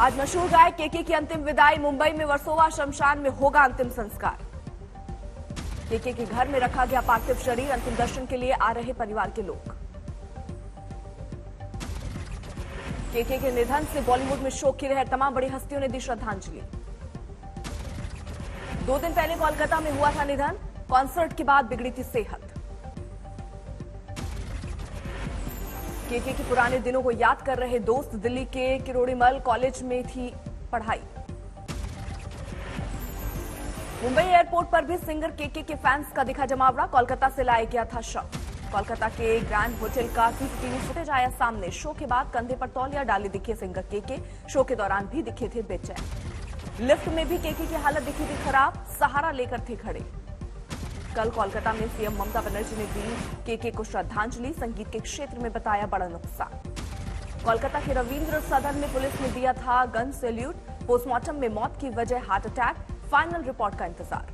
आज मशहूर गायक केके की अंतिम विदाई। मुंबई में वर्सोवा शमशान में होगा अंतिम संस्कार। केके के घर में रखा गया पार्थिव शरीर। अंतिम दर्शन के लिए आ रहे परिवार के लोग। केके के निधन से बॉलीवुड में शोक की लहर। तमाम बड़ी हस्तियों ने दी श्रद्धांजलि। 2 दिन पहले कोलकाता में हुआ था निधन। कॉन्सर्ट के बाद बिगड़ी थी सेहत। केके के पुराने दिनों को याद कर रहे दोस्त। दिल्ली के किरोड़ीमल कॉलेज में थी पढ़ाई। मुंबई एयरपोर्ट पर भी सिंगर केके के फैंस का दिखा जमावड़ा। कोलकाता से लाया गया था शव। कोलकाता के ग्रैंड होटल का सीसीटीवी फुटेज आया सामने। शो के बाद कंधे पर तौलिया डाले दिखे सिंगर केके। शो के दौरान भी दिखे थे बेचैन। लिफ्ट में भी केके की हालत दिखी थी खराब। सहारा लेकर थे खड़े। कल कोलकाता में सीएम ममता बनर्जी ने दी केके को श्रद्धांजलि। संगीत के क्षेत्र में बताया बड़ा नुकसान। कोलकाता के रविंद्र सदन में पुलिस ने दिया था गन सैल्यूट। पोस्टमार्टम में मौत की वजह हार्ट अटैक। फाइनल रिपोर्ट का इंतजार।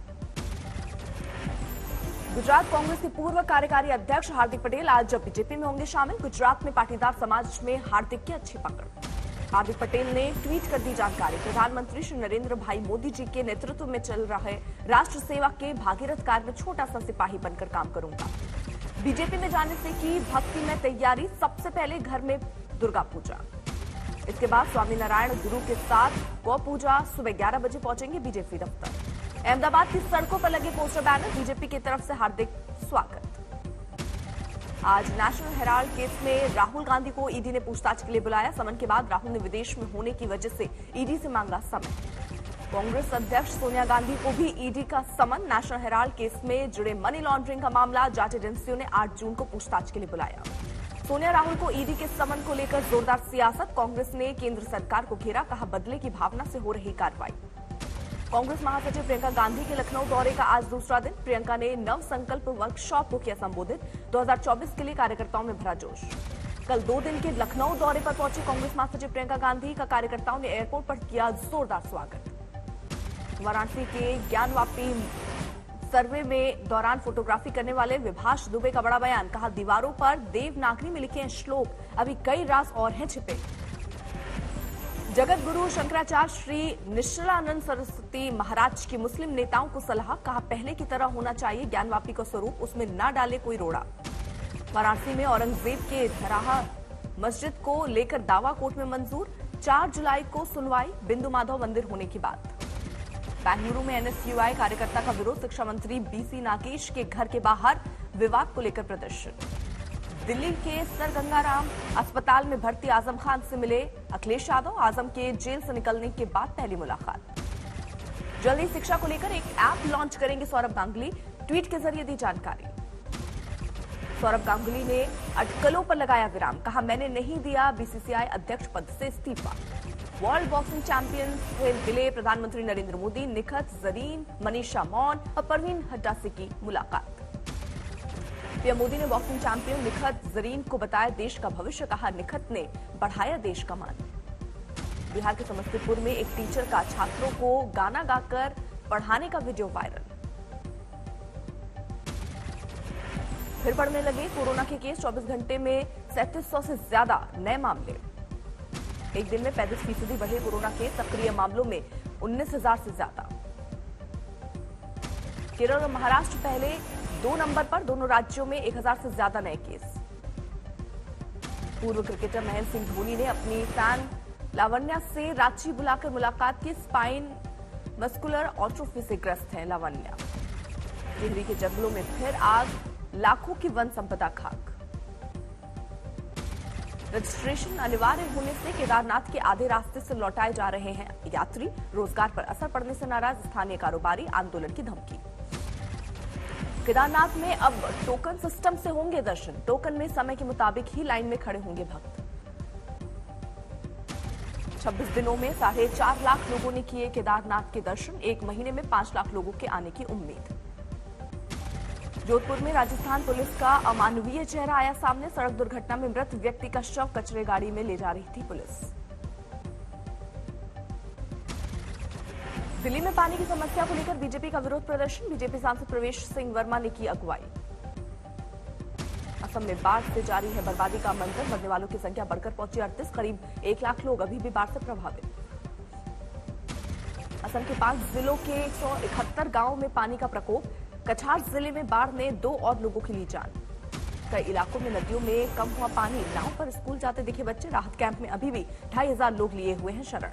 गुजरात कांग्रेस के पूर्व कार्यकारी अध्यक्ष हार्दिक पटेल आज बीजेपी में होंगे शामिल। गुजरात में पाटीदार समाज में हार्दिक की अच्छी पकड़। हार्दिक पटेल ने ट्वीट कर दी जानकारी। प्रधानमंत्री श्री नरेंद्र भाई मोदी जी के नेतृत्व में चल रहे राष्ट्र सेवा के भागीरथ कार्य में छोटा सा सिपाही बनकर काम करूंगा। बीजेपी में जाने से की भक्ति में तैयारी। सबसे पहले घर में दुर्गा पूजा। इसके बाद स्वामी नारायण गुरु के साथ गौ पूजा। सुबह 11 बजे पहुंचेंगे बीजेपी दफ्तर। अहमदाबाद की सड़कों पर लगे पोस्टर बैनर। बीजेपी की तरफ से हार्दिक स्वागत। आज नेशनल हेराल्ड केस में राहुल गांधी को ईडी ने पूछताछ के लिए बुलाया। समन के बाद राहुल ने विदेश में होने की वजह से ईडी से मांगा समन। कांग्रेस अध्यक्ष सोनिया गांधी को भी ईडी का समन। नेशनल हेराल्ड केस में जुड़े मनी लॉन्ड्रिंग का मामला। जांच एजेंसियों ने 8 जून को पूछताछ के लिए बुलाया। सोनिया राहुल को ईडी के समन को लेकर जोरदार सियासत। कांग्रेस ने केंद्र सरकार को घेरा। कहा बदले की भावना से हो रही कार्रवाई। कांग्रेस महासचिव प्रियंका गांधी के लखनऊ दौरे का आज दूसरा दिन। प्रियंका ने नव संकल्प वर्कशॉप को किया संबोधित। 2024 के लिए कार्यकर्ताओं में भरा जोश। कल 2 दिन के लखनऊ दौरे पर पहुंची कांग्रेस महासचिव प्रियंका गांधी का कार्यकर्ताओं ने एयरपोर्ट पर किया जोरदार स्वागत। वाराणसी के ज्ञानवापी सर्वे में दौरान फोटोग्राफी करने वाले विभाष दुबे का बड़ा बयान। कहा दीवारों पर देवनागरी में लिखे हैं श्लोक। अभी कई राज और हैं छिपे। जगत गुरु शंकराचार्य श्री निश्चलानंद सरस्वती महाराज की मुस्लिम नेताओं को सलाह। कहा पहले की तरह होना चाहिए ज्ञानवापी का स्वरूप। उसमें न डाले कोई रोड़ा। वाराणसी में औरंगजेब के धराहा मस्जिद को लेकर दावा कोर्ट में मंजूर। 4 जुलाई को सुनवाई। बिंदु माधव मंदिर होने की बात। बेंगलुरु में एनएसयूआई कार्यकर्ता का विरोध। शिक्षा मंत्री बीसी नागेश के घर के बाहर विवाद को लेकर प्रदर्शन। दिल्ली के सर गंगाराम अस्पताल में भर्ती आजम खान से मिले अखिलेश यादव। आजम के जेल से निकलने के बाद पहली मुलाकात। जल्द ही शिक्षा को लेकर एक ऐप लॉन्च करेंगे सौरभ गांगुली। ट्वीट के जरिए दी जानकारी। सौरभ गांगुली ने अटकलों पर लगाया विराम। कहा मैंने नहीं दिया बीसीसीआई अध्यक्ष पद से इस्तीफा। वर्ल्ड बॉक्सिंग चैंपियन से मिले प्रधानमंत्री नरेंद्र मोदी। निखत जरीन, मनीषा मौन और परवीन हड्डा से की मुलाकात। पीएम मोदी ने बॉक्सिंग चैंपियन निखत जरीन को बताया देश का भविष्य। कहा निखत ने बढ़ाया देश का मान। बिहार के समस्तीपुर में एक टीचर का छात्रों को गाना गाकर पढ़ाने का वीडियो वायरल। फिर बढ़ने लगे कोरोना के केस। 24 घंटे में 3700 से ज्यादा नए मामले। एक दिन में 35% बढ़े कोरोना के सक्रिय मामलों में 19,000 से ज्यादा। केरल और महाराष्ट्र पहले 2 नंबर पर। दोनों राज्यों में 1000 से ज्यादा नए केस। पूर्व क्रिकेटर महेंद्र सिंह धोनी ने अपनी फैन लावण्या से रांची बुलाकर मुलाकात की। स्पाइन मस्कुलर ऑट्रोफी से ग्रस्त है लावण्या। टिहरी के जंगलों में फिर आग। लाखों की वन संपदा खाक। रजिस्ट्रेशन अनिवार्य होने से केदारनाथ के आधे रास्ते से लौटाए जा रहे हैं यात्री। रोजगार पर असर पड़ने से नाराज स्थानीय कारोबारी। आंदोलन की धमकी। केदारनाथ में अब टोकन सिस्टम से होंगे दर्शन। टोकन में समय के मुताबिक ही लाइन में खड़े होंगे भक्त। 26 दिनों में 4.5 लाख लोगों ने किए केदारनाथ के दर्शन। 1 महीने में 5 लाख लोगों के आने की उम्मीद। जोधपुर में राजस्थान पुलिस का अमानवीय चेहरा आया सामने। सड़क दुर्घटना में मृत व्यक्ति का शव कचरे गाड़ी में ले जा रही थी पुलिस। दिल्ली में पानी की समस्या को लेकर बीजेपी का विरोध प्रदर्शन। बीजेपी सांसद प्रवेश सिंह वर्मा ने की अगुवाई। असम में बाढ़ से जारी है बर्बादी का मंजर। मरने वालों की संख्या बढ़कर पहुंची 38। करीब 1 लाख लोग अभी भी बाढ़ से प्रभावित। असम के 5 जिलों के 171 गांवों में पानी का प्रकोप। कछार जिले में बाढ़ ने 2 और लोगों की ली जान। कई इलाकों में नदियों में कम हुआ पानी। नाव पर स्कूल जाते दिखे बच्चे। राहत कैंप में अभी भी 2500 लोग लिए हुए हैं शरण।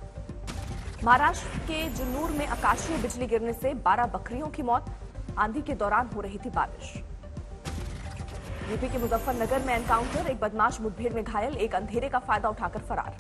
महाराष्ट्र के जुन्नूर में आकाशीय बिजली गिरने से 12 बकरियों की मौत। आंधी के दौरान हो रही थी बारिश। यूपी के मुजफ्फरनगर में एनकाउंटर। एक बदमाश मुठभेड़ में घायल। एक अंधेरे का फायदा उठाकर फरार।